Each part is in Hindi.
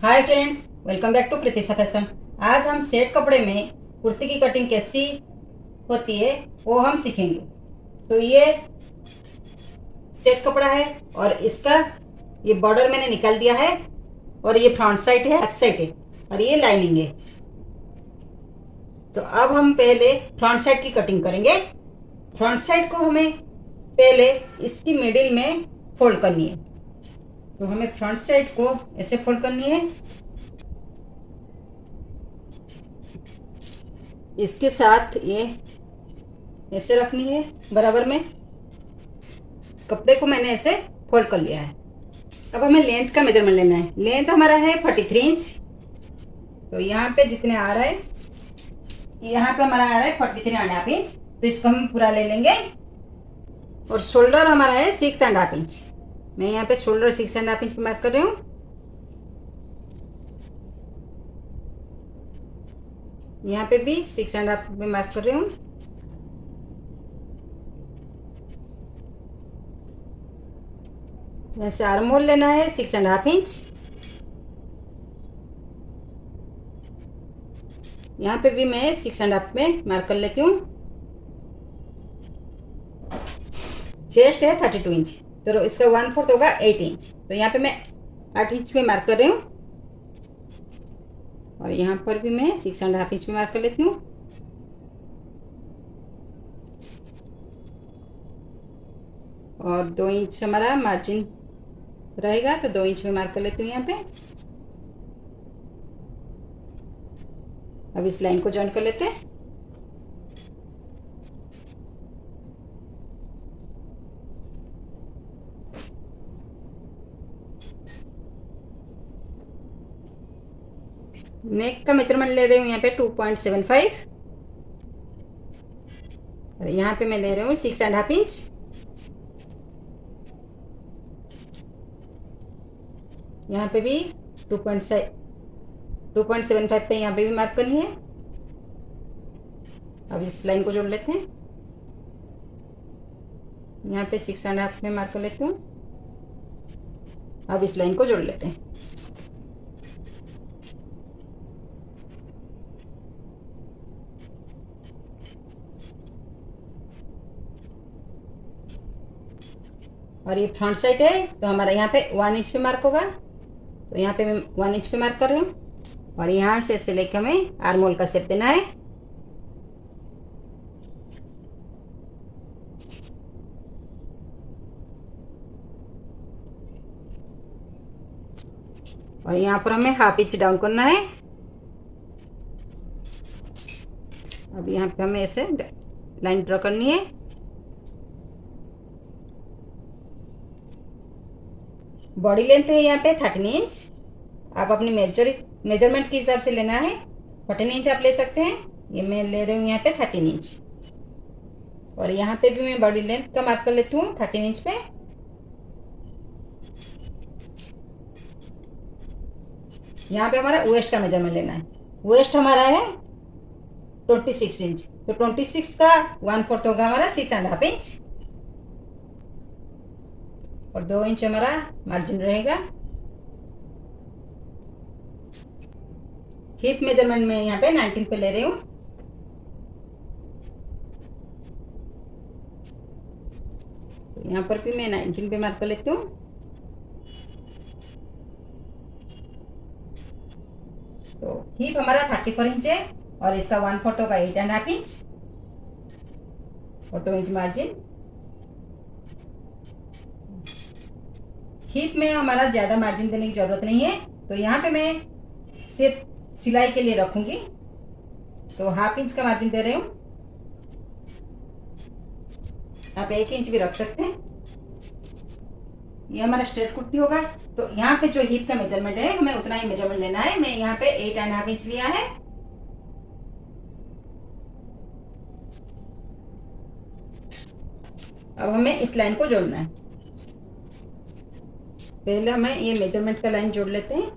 Hi friends, welcome back to Preetisha fashion. आज हम सेट कपड़े में कुर्ती की कटिंग कैसी होती है वो हम सीखेंगे। तो ये सेट कपड़ा है और इसका ये बॉर्डर मैंने निकाल दिया है और ये फ्रंट साइड है, बैक साइड है और ये लाइनिंग है। तो अब हम पहले फ्रंट साइड की कटिंग करेंगे। फ्रंट साइड को हमें पहले इसकी मिडिल में फोल्ड करनी है। तो हमें फ्रंट साइड को ऐसे फोल्ड करनी है, इसके साथ ये ऐसे रखनी है बराबर में। कपड़े को मैंने ऐसे फोल्ड कर लिया है। अब हमें लेंथ का मेजरमेंट लेना है। लेंथ हमारा है 43 इंच। तो यहाँ पे जितने आ रहा है, यहाँ पे हमारा आ रहा है 43.5 इंच। तो इसको हम पूरा ले लेंगे। और शोल्डर हमारा है 6.5 इंच। मैं यहाँ पे शोल्डर 6.5 इंच पे मार्क कर रही हूँ। यहाँ पे भी 6.5 पे मार्क कर रही हूँ। वैसे आर्म होल लेना है 6.5 इंच। यहाँ पे भी मैं 6.5 में मार्क कर लेती हूँ। चेस्ट है 32 इंच, तो इसका 1/4 होगा 8 इंच। तो यहाँ पे मैं 8 इंच में मार्क कर रही हूँ और यहाँ पर भी मैं 6.5 इंच में मार्क कर लेती हूँ। और 2 इंच हमारा मार्जिन रहेगा, तो 2 इंच में मार्क कर लेती हूँ यहाँ पे। अब इस लाइन को जॉइन कर लेते हैं। नेक का मेजरमेंट ले रही हूँ यहाँ पे 2.75 और यहाँ पे मैं ले रही हूँ 6.5 इंच। यहाँ पे भी 2.75 पे यहाँ पे भी मार्क करनी है। अब इस लाइन को जोड़ लेते हैं। यहाँ पे 6.5 में मार्क कर लेती हूँ। अब इस लाइन को जोड़ लेते हैं। और ये फ्रंट साइड है, तो हमारा यहाँ पे 1 इंच पे मार्क होगा। तो यहाँ पे मैं 1 इंच पे मार्क कर रही हूँ और यहाँ से ऐसे लेकर हमें आर्म होल का शेप देना है। और यहाँ पर हमें हाफ इंच डाउन करना है। अब यहाँ पे हमें ऐसे लाइन ड्रॉ करनी है। बॉडी लेंथ है यहाँ पे 13 इंच। आप अपनी मेजरमेंट के हिसाब से लेना है। 14 इंच आप ले सकते हैं। ये मैं ले रही हूँ यहाँ पे 13 इंच। और यहाँ पे भी मैं बॉडी लेंथ का मार्क कर लेती हूँ 13 इंच पे। यहाँ पे हमारा वेस्ट का मेजरमेंट लेना है। वेस्ट हमारा है 26 इंच। तो 26 का 1/4 होगा हमारा 6.5 इंच और 2 इंच हमारा मार्जिन रहेगा। हिप मेजरमेंट में यहाँ पे 19 पे ले रही हूँ। तो यहाँ पर भी मैं 19 पे मार्क कर लेती हूँ। तो हिप हमारा 34 इंच है और इसका 1/4 होगा 8.5 इंच और 2 इंच मार्जिन। हिप में हमारा ज़्यादा मार्जिन देने की ज़रूरत नहीं है। तो यहाँ पे मैं सिर्फ सिलाई के लिए रखूंगी, तो हाफ इंच का मार्जिन दे रही हूँ। आप 1 इंच भी रख सकते हैं। ये हमारा स्ट्रेट कुर्ती होगा। तो यहाँ पे जो हिप का मेजरमेंट है हमें उतना ही मेजरमेंट लेना है। मैं यहाँ पे 8.5 इंच लिया है। अब हमें इस लाइन को जोड़ना है। पहले हमें ये मेजरमेंट का लाइन जोड़ लेते हैं।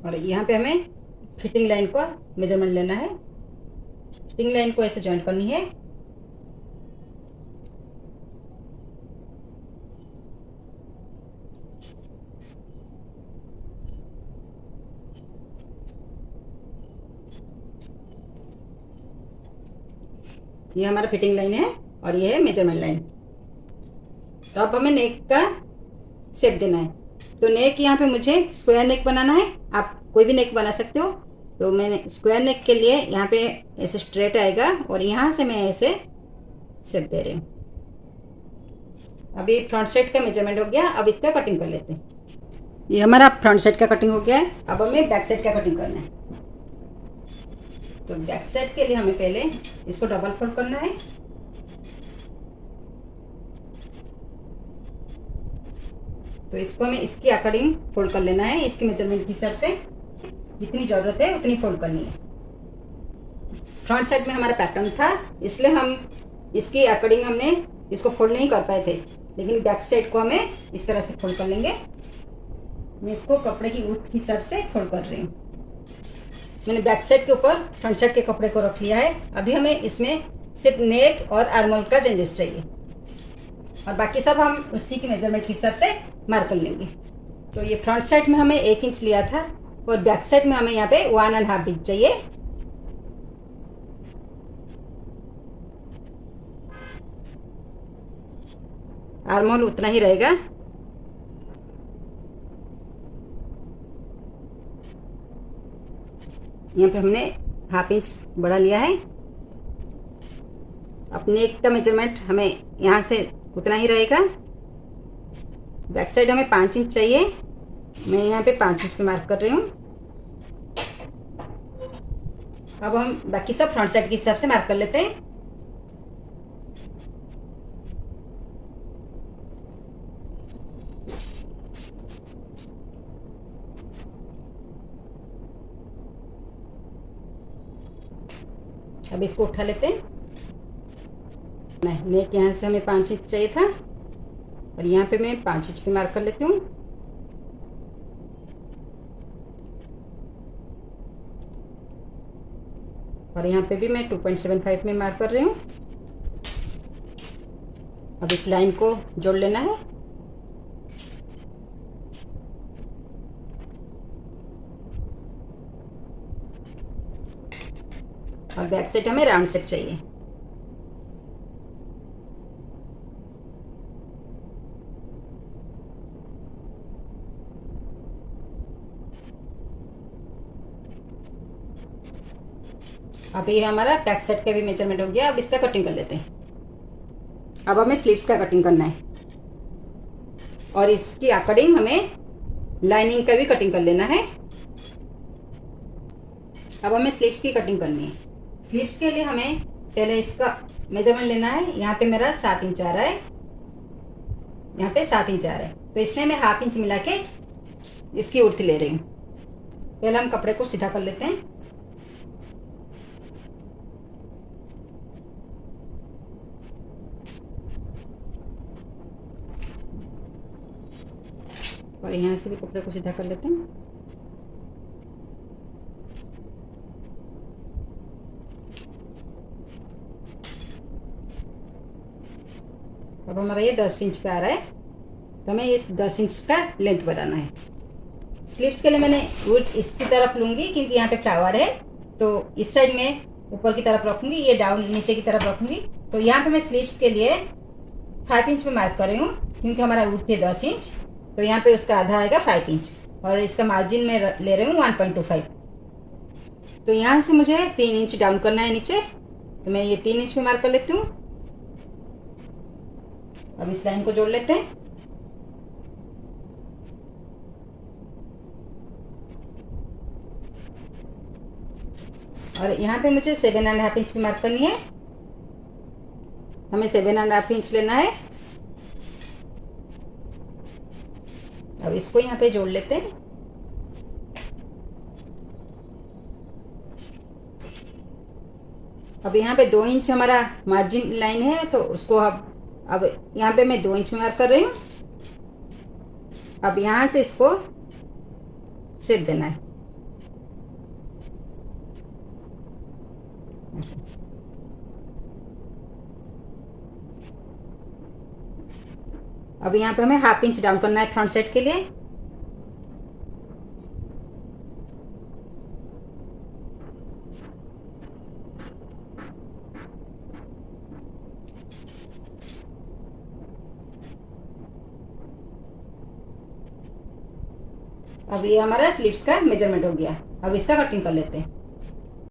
और यहाँ पे हमें फिटिंग लाइन का मेजरमेंट लेना है। फिटिंग लाइन को ऐसे जॉइंट करनी है। ये हमारा फिटिंग लाइन है और ये है मेजरमेंट लाइन। तो अब हमें नेक का शेप देना है। तो नेक यहाँ पे मुझे स्क्वायर नेक बनाना है। आप कोई भी नेक बना सकते हो। तो मैंने स्क्वायर नेक के लिए यहाँ पे ऐसे स्ट्रेट आएगा और यहाँ से मैं ऐसे शेप दे रही हूँ। अभी फ्रंट साइड का मेजरमेंट हो गया। अब इसका कटिंग कर लेते हैं। ये हमारा फ्रंट साइड का कटिंग हो गया है। अब हमें बैक साइड का कटिंग करना है। तो बैक साइड के लिए हमें पहले इसको डबल फोल्ड करना है। तो इसको हमें इसके अकॉर्डिंग फोल्ड कर लेना है। इसके मेजरमेंट के हिसाब से जितनी ज़रूरत है उतनी फोल्ड करनी है। फ्रंट साइड में हमारा पैटर्न था, इसलिए हम इसके अकॉर्डिंग हमने इसको फोल्ड नहीं कर पाए थे, लेकिन बैक साइड को हमें इस तरह से फोल्ड कर लेंगे। मैं इसको कपड़े की उठ के हिसाब से फोल्ड कर रही हूँ। मैंने बैक साइड के ऊपर फ्रंट साइड के कपड़े को रख लिया है। अभी हमें इसमें सिर्फ नेक और आर्मोल का चेंजेस चाहिए और बाकी सब हम उसी के मेजरमेंट के हिसाब से मार्क कर लेंगे। तो ये फ्रंट साइड में हमें 1 इंच लिया था और बैक साइड में हमें यहाँ पे 1.5 इंच चाहिए। आर्मोल उतना ही रहेगा। यहाँ पे हमने 1/2 इंच बढ़ा लिया है। अपने एक का मेजरमेंट हमें यहाँ से उतना ही रहेगा। बैक साइड हमें 5 इंच चाहिए। मैं यहाँ पे 5 इंच पे मार्क कर रही हूँ। अब हम बाकी सब फ्रंट साइड के हिसाब से मार्क कर लेते हैं। अब इसको उठा लेते हैं। नेक यहाँ से हमें 5 इंच चाहिए था और यहाँ पे मैं 5 इंच पे मार्क कर लेती हूँ। और यहाँ पे भी मैं 2.75 में मार्क कर रही हूँ। अब इस लाइन को जोड़ लेना है। और बैक साइड हमें राउंड शेप चाहिए। अब ये हमारा बैक साइड का भी मेजरमेंट हो गया। अब इसका कटिंग कर लेते हैं। अब हमें स्लीव्स का कटिंग करना है और इसके अकॉर्डिंग हमें लाइनिंग का भी कटिंग कर लेना है। अब हमें स्लीव्स की कटिंग करनी है। स्लीव्स के लिए हमें पहले इसका मेजरमेंट लेना है। यहाँ पे मेरा 7 इंच आ रहा है, यहाँ पे 7 इंच आ रहा है। तो इसमें मैं 1/2 इंच मिला के इसकी उड़ती ले रही हूँ। पहले हम कपड़े को सीधा कर लेते हैं। और यहाँ से भी कपड़े को सीधा कर लेते हैं। अब हमारा ये 10 इंच पे आ रहा है, तो हमें इस 10 इंच का लेंथ बनाना है। स्लीव्स के लिए मैंने वुड इसकी तरफ लूँगी क्योंकि यहाँ पे फ्लावर है, तो इस साइड में ऊपर की तरफ रखूँगी, ये डाउन नीचे की तरफ रखूँगी। तो यहाँ पे मैं स्लीव्स के लिए 5 इंच पे मार्क कर रही हूँ क्योंकि हमारा वुड थे 10 इंच, तो यहाँ पे उसका आधा आएगा 5 इंच और इसका मार्जिन में ले रही हूँ 1.25। तो यहाँ से मुझे 3 इंच डाउन करना है नीचे, तो मैं ये 3 इंच पे मार्क कर लेती हूँ। अब इस लाइन को जोड़ लेते हैं। और यहाँ पे मुझे 7.5 इंच पे मार्क करनी है। हमें 7.5 इंच लेना है। अब इसको यहाँ पे जोड़ लेते हैं। अब यहाँ पे 2 इंच हमारा मार्जिन लाइन है, तो उसको अब यहाँ पे मैं 2 इंच में मार्क कर रही हूँ। अब यहाँ से इसको शेप देना है। ऐसे। अब यहाँ पे हमें 1/2 इंच डाउन करना है फ्रंट सेट के लिए। अब ये हमारा स्लीव्स का मेजरमेंट हो गया। अब इसका कटिंग कर लेते हैं।